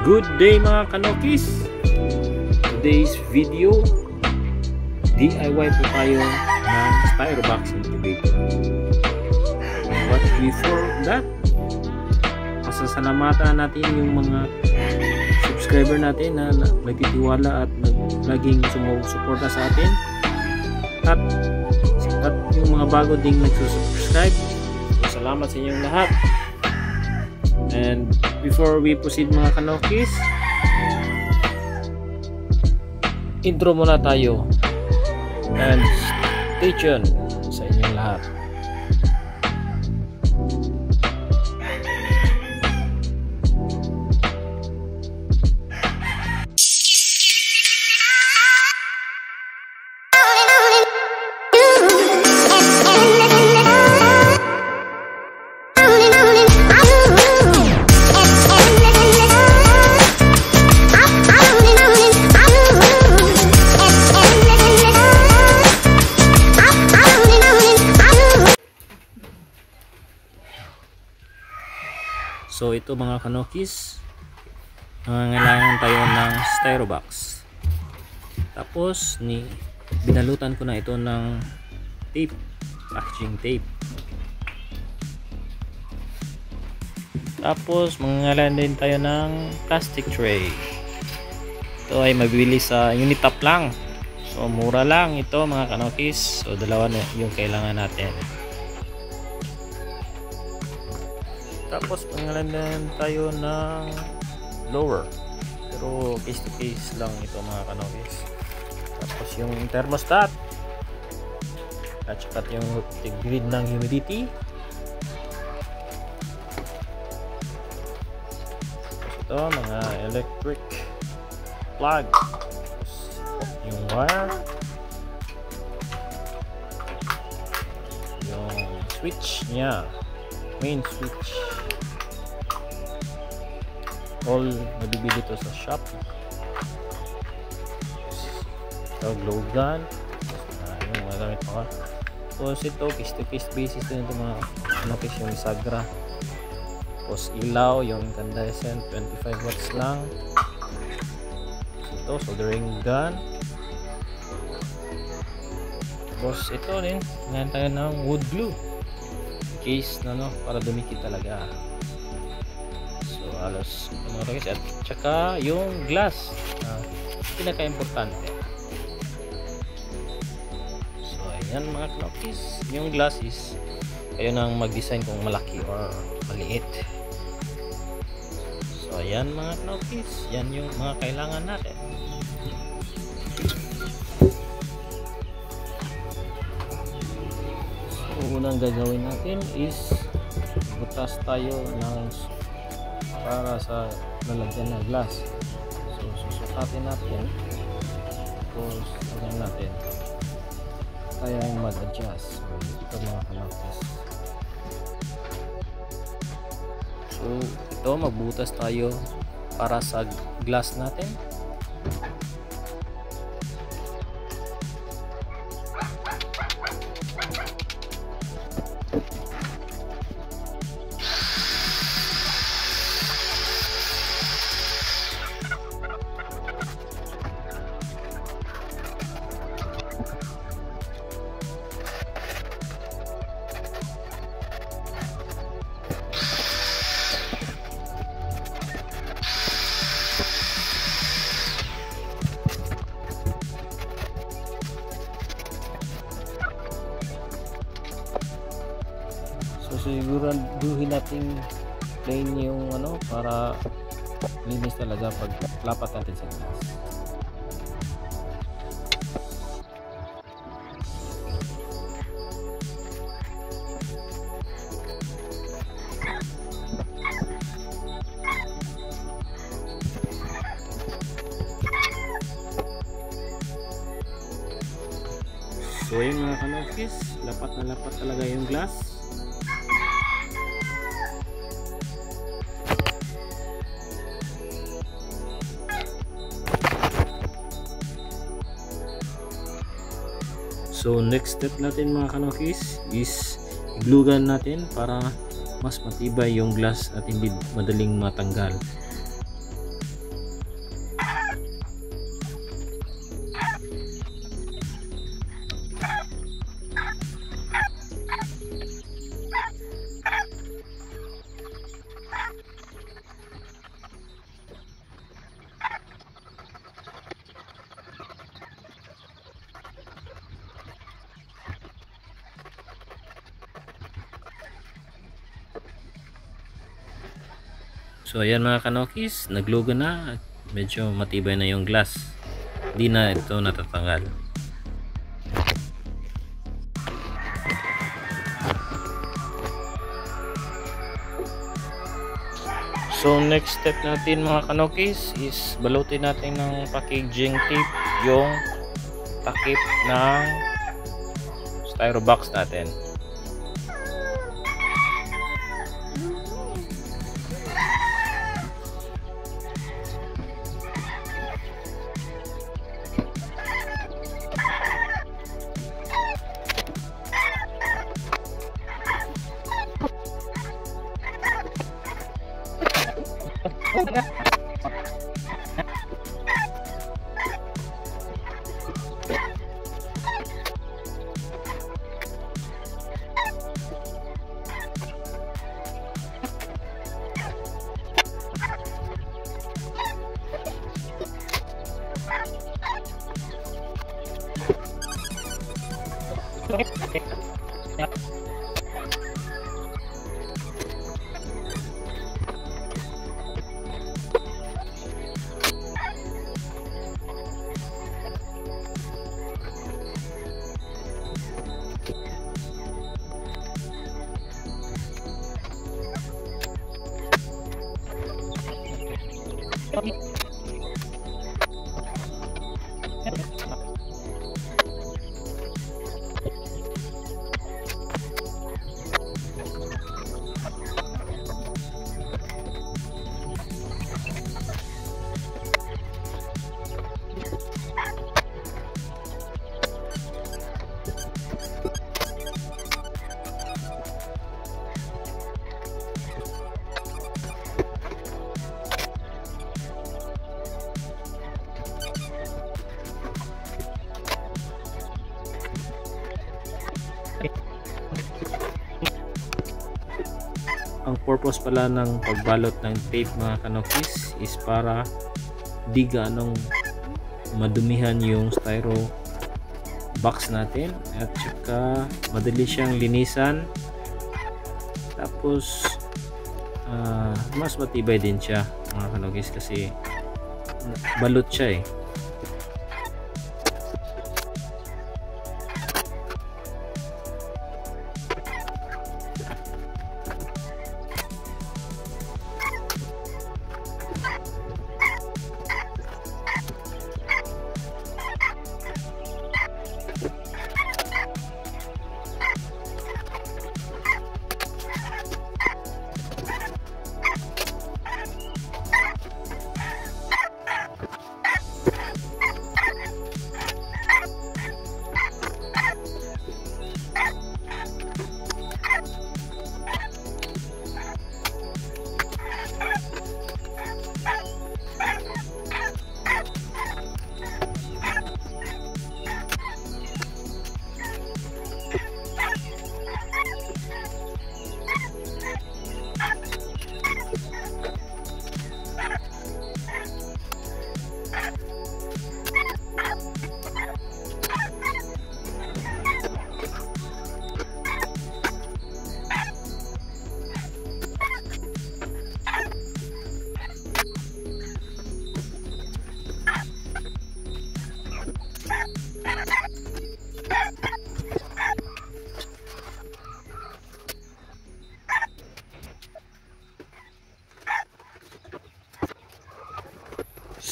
Good day mga kanokis! Today's video, DIY po tayo ng Styrobox incubator. But before that, pasasalamatan natin yung mga subscriber natin na nagtitiwala at laging sumusuporta sa atin, at yung mga bago ding nagsusubscribe. So, salamat sa inyong lahat. And before we proceed mga kanokis, intro muna tayo and stay tuned sa inyong lahat. So ito mga kanokis, nangangailangan tayo ng Styrobox. Tapos binalutan ko na ito ng tape, packaging tape. Tapos mangangailangan din tayo ng plastic tray. Ito ay mabibili sa Unitap lang. So mura lang ito mga kanokis. So dalawa na yung kailangan natin. Tapos pangalanan tayo ng blower, pero case to case lang ito mga kanokis. Tapos yung thermostat at saka yung grid ng humidity. Tapos ito mga electric plug, yung wire, yung switch nya, main switch. All nabibili to sa shop. Ito glow gun, yung magamit pa. Tapos ito case to case basis din ito mga kanokis, yung sagra. Tapos ilaw, yung incandescent 25 watts lang. Ito soldering gun. Tapos ito rin, ngayon tayo ng wood glue case na para dumikit talaga. So alos mga kanokis, at saka yung glass, pinaka-importante. So ayan mga kanokis, yung glass is kayo nang mag-design kung malaki or maliit. So ayan mga kanokis, yan yung mga kailangan natin. Unang gagawin natin is butas tayo para sa lalagyan ng glass. So susukatin natin, tapos lagyan natin kaya yung mag-adjust. So ito mga kanokis. So ito magbutas tayo para sa glass natin. So siguraduhin natin plain yung para linis talaga pag lapat natin sa glass. So yun mga kanokis, lapat na lapat talaga yung glass. So next step natin mga kanokis is glue gun natin para mas matibay yung glass at hindi madaling matanggal. So ayan mga kanokis, naglugo na. Medyo matibay na yung glass. Di na ito natatanggal. So next step natin mga kanokis is balutin natin ng packaging tape yung takip ng styro box natin. Ang purpose pala ng pagbalot ng tape mga kanokis is para di ganong madumihan yung styro box natin at saka madali siyang linisan, tapos mas matibay din siya mga kanokis kasi balot siya eh.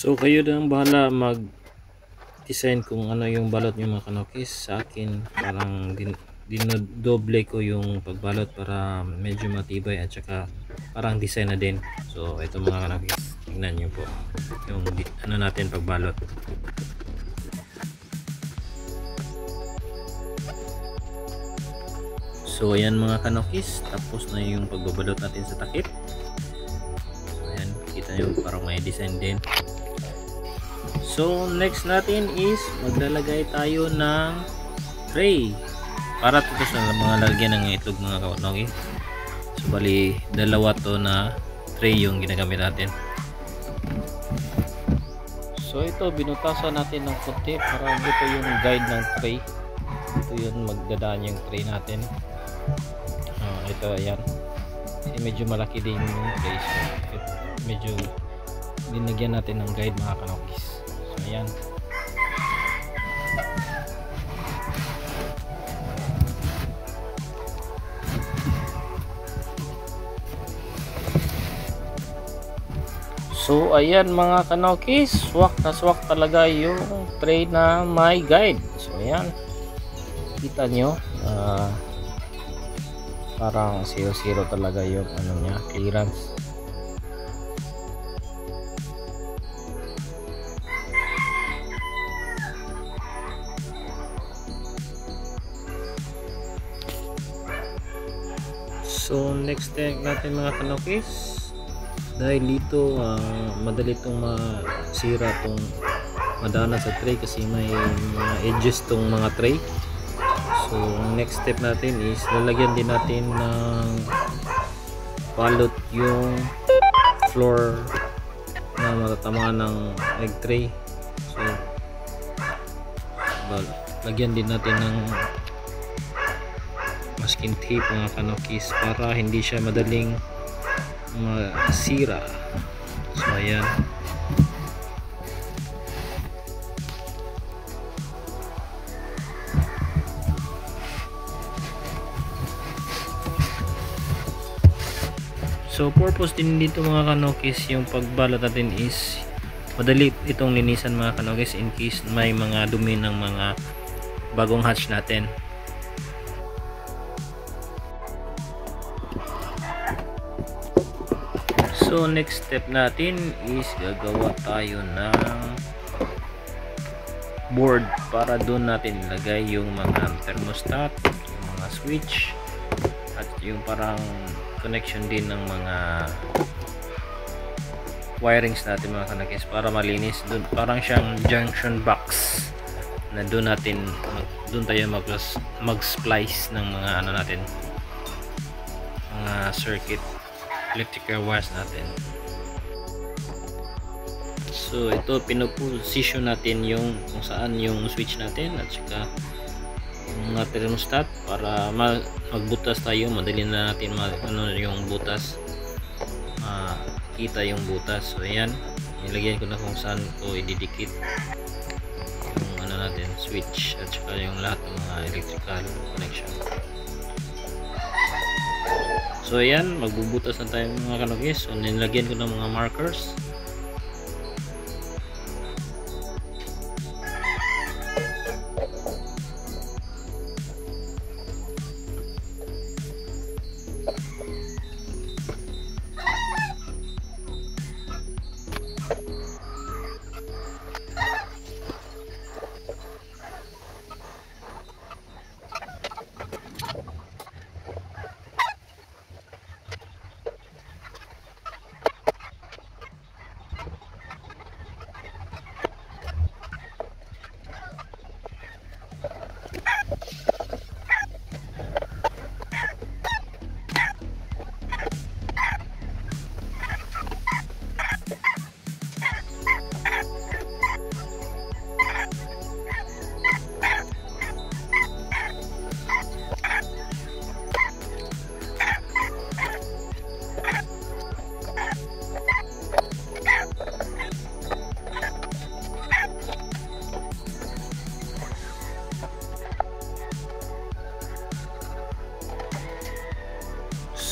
So kayo na ang bahala mag-design kung ano yung balot nyo mga kanokis. Sa akin parang dinodoble ko yung pagbalot para medyo matibay at saka parang design na din. So ito mga kanokis, tingnan nyo po yung ano natin pagbalot. So ayan mga kanokis, tapos na yung pagbabalot natin sa takip. So ayan, kita nyo parang may design din. So next natin is maglalagay tayo ng tray para ito sa mga lalagyan ng itlog mga kanokis. So bali dalawa to na tray yung ginagamit natin. So ito binutasan natin ng konti para ito yung guide ng tray. Ito yung magdadaan yung tray natin. Ito ayan. kasi medyo malaki din yung place. Medyo dinagyan natin ng guide mga kanokis. So ayan. So ayan mga kanokis, swak na swak talaga yung tray na may guide. So ayan, kita nyo, parang 0-0 talaga yung ano niya, clearance. So next step natin mga kanokis, dahil dito madali itong masira itong madaanan sa tray kasi may mga edges itong mga tray. So ang next step natin is lalagyan din natin ng balot yung floor na matatamaan ng egg tray. So lagyan din natin ng masking tape mga kanokis para hindi siya madaling masira. So ayan. So purpose din dito mga kanokis, yung pagbalot natin is madali itong linisan mga kanokis in case may mga dumi ng mga bagong hatch natin. So next step natin is gagawa tayo ng board para doon natin ilagay yung mga thermostat, yung mga switch at yung parang connection din ng mga wirings natin mga kanokis para malinis. Doon parang siyang junction box na doon tayo mag-splice ng mga ano natin, mga circuit, electrical wires natin. So ito pinoposition natin yung kung saan yung switch natin at saka yung mga thermostat para magbutas tayo, madali na natin ano yung butas, kita yung butas. So ayan, nilagyan ko na kung saan ko ididikit yung ano natin, switch at saka yung lahat ng mga electrical connection. So ayan, magbubutas na tayo mga kanokis. So nilagyan ko ng mga markers.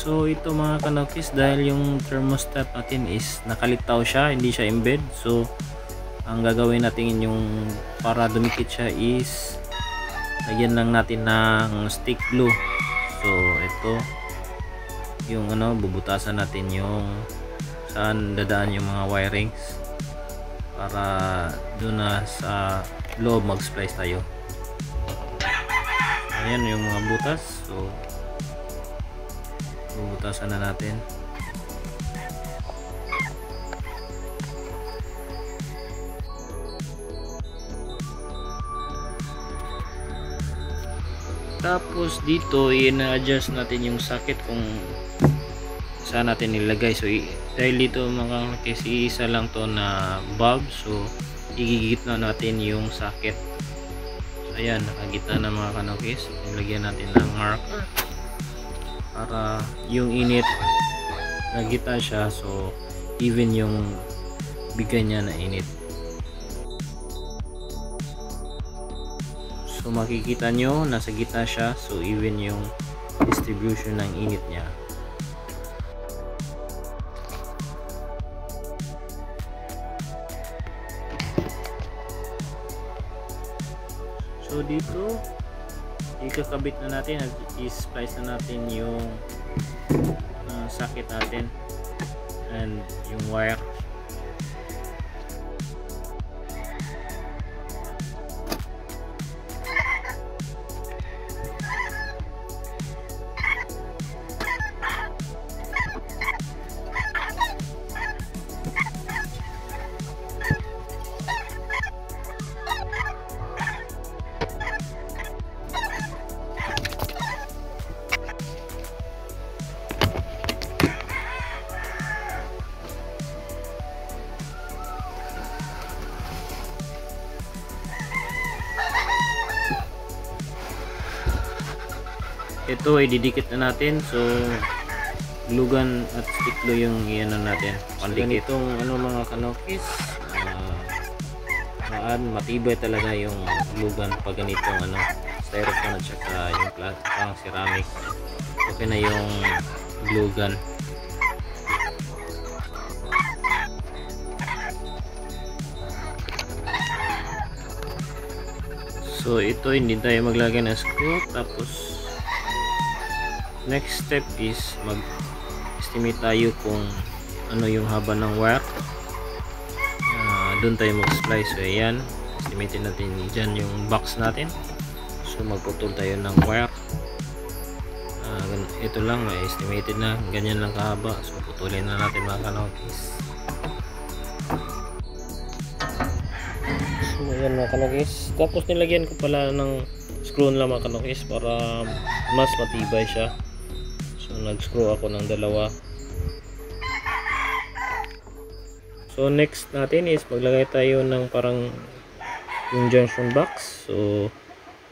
So ito mga kanokis, dahil yung thermostat natin is nakalitaw siya, hindi siya embed. So ang gagawin natin yung para dumikit siya is lagyan lang natin ng stick glue. So ito yung ano, bubutasan natin yung saan dadaan yung mga wirings para doon na sa loob mag-splice tayo. Ayan yung mga butas. So bubutasan na natin. Tapos dito i-adjust natin yung socket kung saan natin nilagay. So dahil dito mga kasi isa lang to na bulb, so igigit na natin yung socket. So ayan, nakagitna na mga kanokis. Nilagyan natin ng marker. para yung init nagita siya, so even yung bigay niya na init. So makikita nyo nasa gitna siya, so even yung distribution ng init niya. So dito ikakabit na natin, i-splice na natin yung socket natin and yung wire. Ito ay didikit na natin, so glue gun at stick glue yung iano natin pandikit. So, itong mga kanokis, matibay talaga yung glue gun pag ganitong styrofoam at saka yung parang ceramic. Okay na yung glue gun. So ito hindi tayo maglagay ng screw. Tapos next step is mag-estimate tayo kung ano yung haba ng wire. Doon tayo mag-splice. So ayan, estimate natin dyan yung box natin. So magputol tayo ng wire. Ito lang, estimated na ganyan lang kahaba. So putulin na natin mga kanokis. So ayan mga kanokis. Tapos nilagyan ko pala ng screw lang mga kanokis para mas matibay siya. So nag-screw ako ng dalawa. So next natin is maglagay tayo ng parang yung junction box. So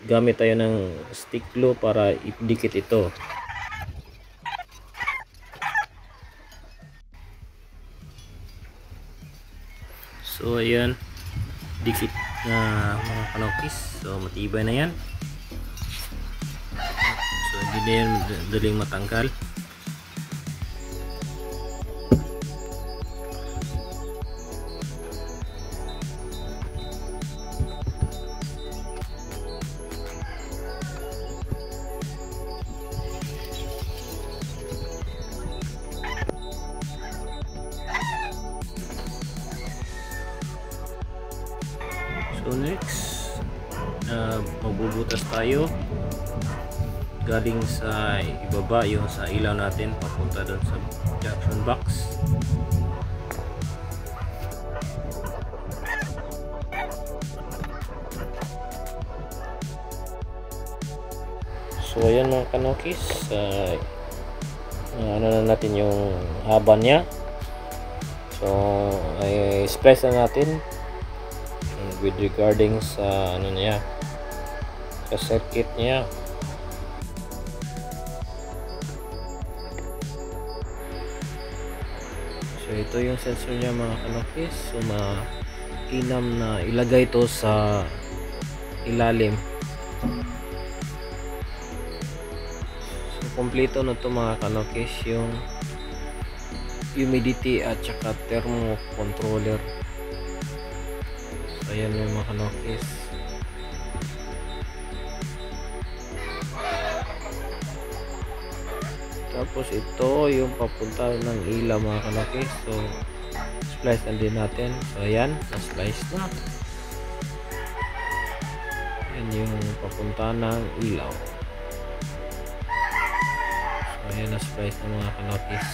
gamit tayo ng stick glue para idikit ito. So ayan, dikit na mga kanokis. So matibay na yan. So hindi na yan daling matanggal. So next, magbubutas tayo galing sa ibaba, yung sa ilaw natin papunta doon sa junction box. So ayan mga kanokis, ano na natin yung haba niya. So ay splice na natin with regarding sa ano niya, sa circuit niya. So ito yung sensor niya mga kanokis. So mainam na ilagay ito sa ilalim. So kompleto na ito mga kanokis, yung humidity at saka thermo controller. So ayan yung mga kanokis. Tapos ito yung papunta ng ilaw mga kanokis. So splice na din natin. So ayan, na-splice na. Ayan yung papunta ng ilaw. So ayan, na-splice na mga kanokis.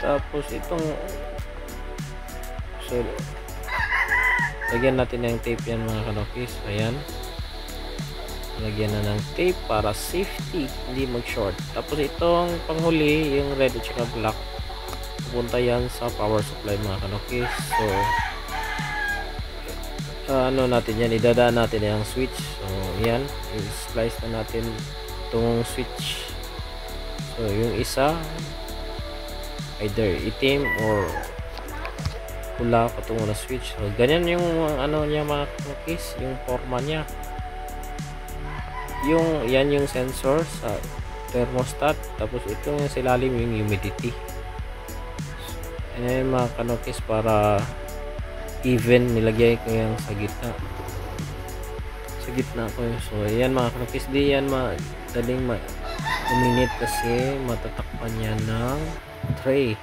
Tapos itong, so lagyan natin ng tape yan mga kanokis. Ayan, lagyan na ng tape para safety, hindi mag short. Tapos itong panghuli, yung red at saka black, pupunta yan sa power supply mga kanokis. So ano natin yan, idadaan natin yung switch. So yan, i-splice na natin itong switch. So yung isa either itim or pula patungo na switch. So ganyan yung ano niya mga cookies, yung forma niya. Yung yan yung sensor sa thermostat, tapos ito yung silalim yung humidity. Ayan mga kanokis, para even nilagay ko yung sa gitna ko. So ayan mga kanokis, di yan madaling uminit kasi matatakpan niya ng tray.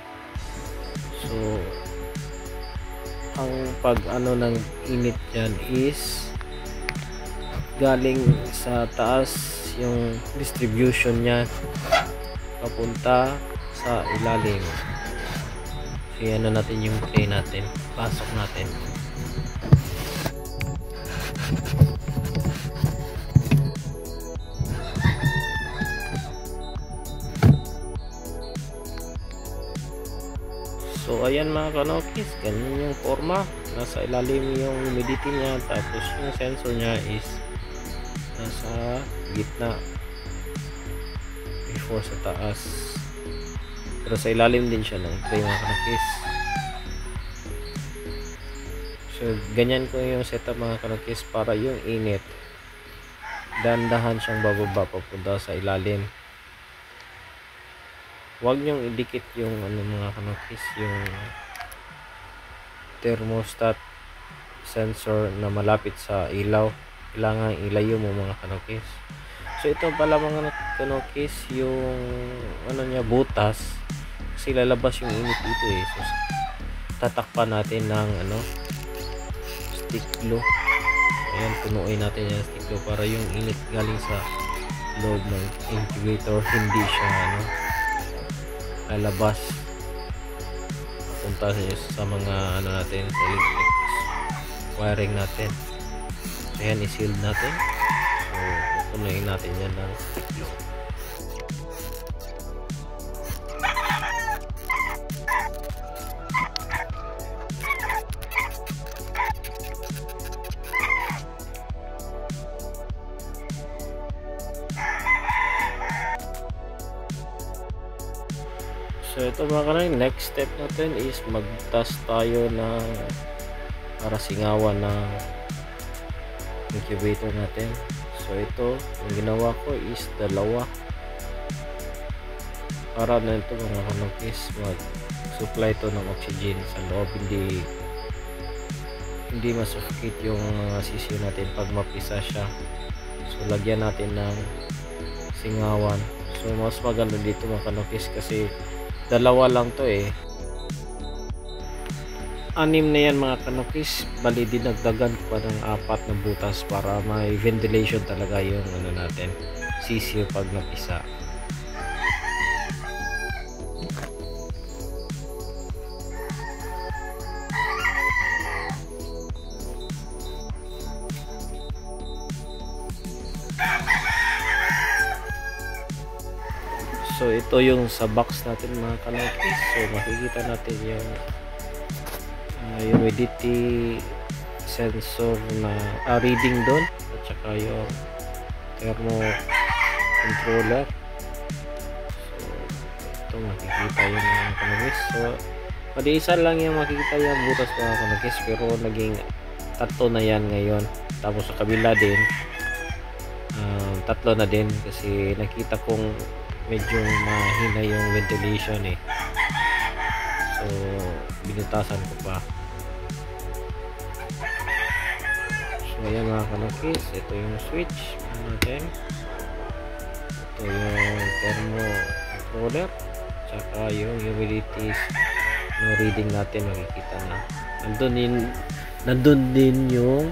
So ang pag ano ng init yan is galing sa taas yung distribution niya papunta sa ilalim. So yan na natin yung tray natin, pasok natin. So ayan mga kanokis, ganyan yung forma, nasa ilalim yung humidity niya, tapos yung sensor niya is nasa gitna before sa taas, pero sa ilalim din siya ng tray mga kanokis. So ganyan ko yung setup mga kanokis, para yung init dandahan siyang bababa papunta sa ilalim. Huwag nyong idikit yung ano mga kanokis, yung thermostat sensor na malapit sa ilaw. Kailangan ilayo mo mga kanokis. So ito pala mga kanokis, yung ano niya, butas, kasi lalabas yung init dito eh. So tatakpan natin ng ano, stick glue. Ayan, punuin natin yung stick glue para yung init galing sa loob ng incubator hindi siya ano, lalabas papunta sa mga ano natin, sa electric wiring natin. So yan, i-seal natin. So pupunuin natin yan ng stick glue. So ito mga kanay, next step natin is mag-test tayo ng para singawan ng incubator natin. So ito, yung ginawa ko is dalawa, para na ito mga kanokis mag-supply to ng oxygen sa loob, hindi masuffocate yung mga sisiyo natin pag mapisa siya. So lagyan natin ng singawan. So mas maganda dito mga kanokis kasi dalawa lang to eh. 6 na yan mga kanokis, bali dinagdagan ko pa ng 4 na butas para may ventilation talaga yung ano natin, sisiyo pag napisa. So ito yung sa box natin mga kanokis. So makikita natin yung humidity sensor na reading doon, at saka yung thermo controller. So ito makikita yung mga kanokis. So isa lang yung makikita yung butas mga kanokis, pero naging 3 na yan ngayon. Tapos sa kabila din 3 na din kasi nakita kong medyo mahina yung ventilation eh. So binutasan ko pa. So ayan mga kanokis, ito yung switch natin, ito yung thermo controller, tsaka yung humidity no reading natin, makikita na nandun din yung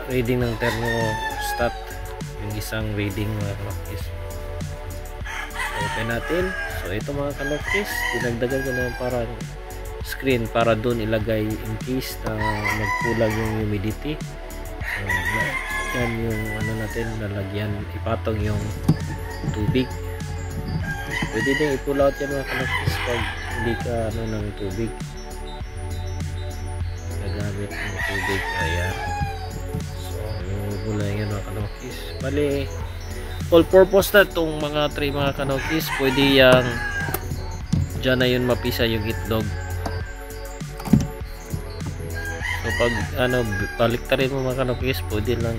reading ng thermostat, yung isang reading mga kanokis. So open natin. So ito mga kanokis, dinagdagan ko na parang screen para doon ilagay in case na magkulang yung humidity. So yan yung ano natin, lalagyan, ipatong yung tubig. Pwede din i-pull out yan mga kanokis pag hindi ka ano ng tubig gagamit. magamit ng tubig. Ayan. So muna yan mga kanokis. Bali all purpose na itong mga tray mga kanokis. Pwede yang dyan na yun mapisa yung itlog. So pag baliktarin mo mga kanokis, pwede lang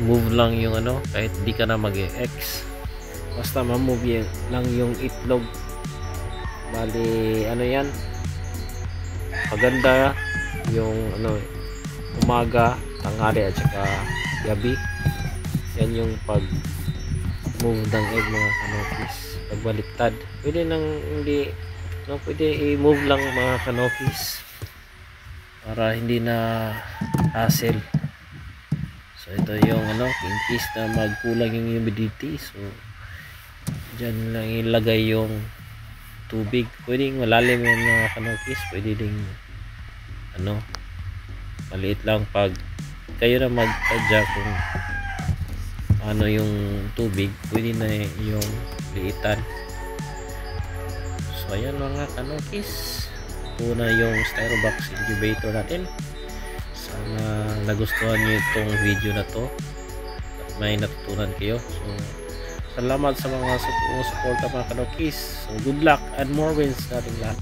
move lang yung kahit di ka na mag-X, basta ma-move lang yung itlog. Bali yan, maganda yung umaga, tanghali at saka gabi. Yan yung pag move ng egg mga kanokis. Pagbaliktad pwede nang hindi pwede i-move lang mga kanokis para hindi na hassle. So ito yung in case na magkulang yung humidity, so dyan lang ilagay yung tubig. Pwedeng malalim yung mga kanokis, pwede ding maliit lang pag kayo na magtadya kung yung tubig, pwede na yung liitan. So ayan mga kanokis, una yung Styrobox incubator natin. Sana nagustuhan nyo itong video na to at may natutunan kayo. So salamat sa mga suporta mga kanokis. So good luck and more wins natin lahat.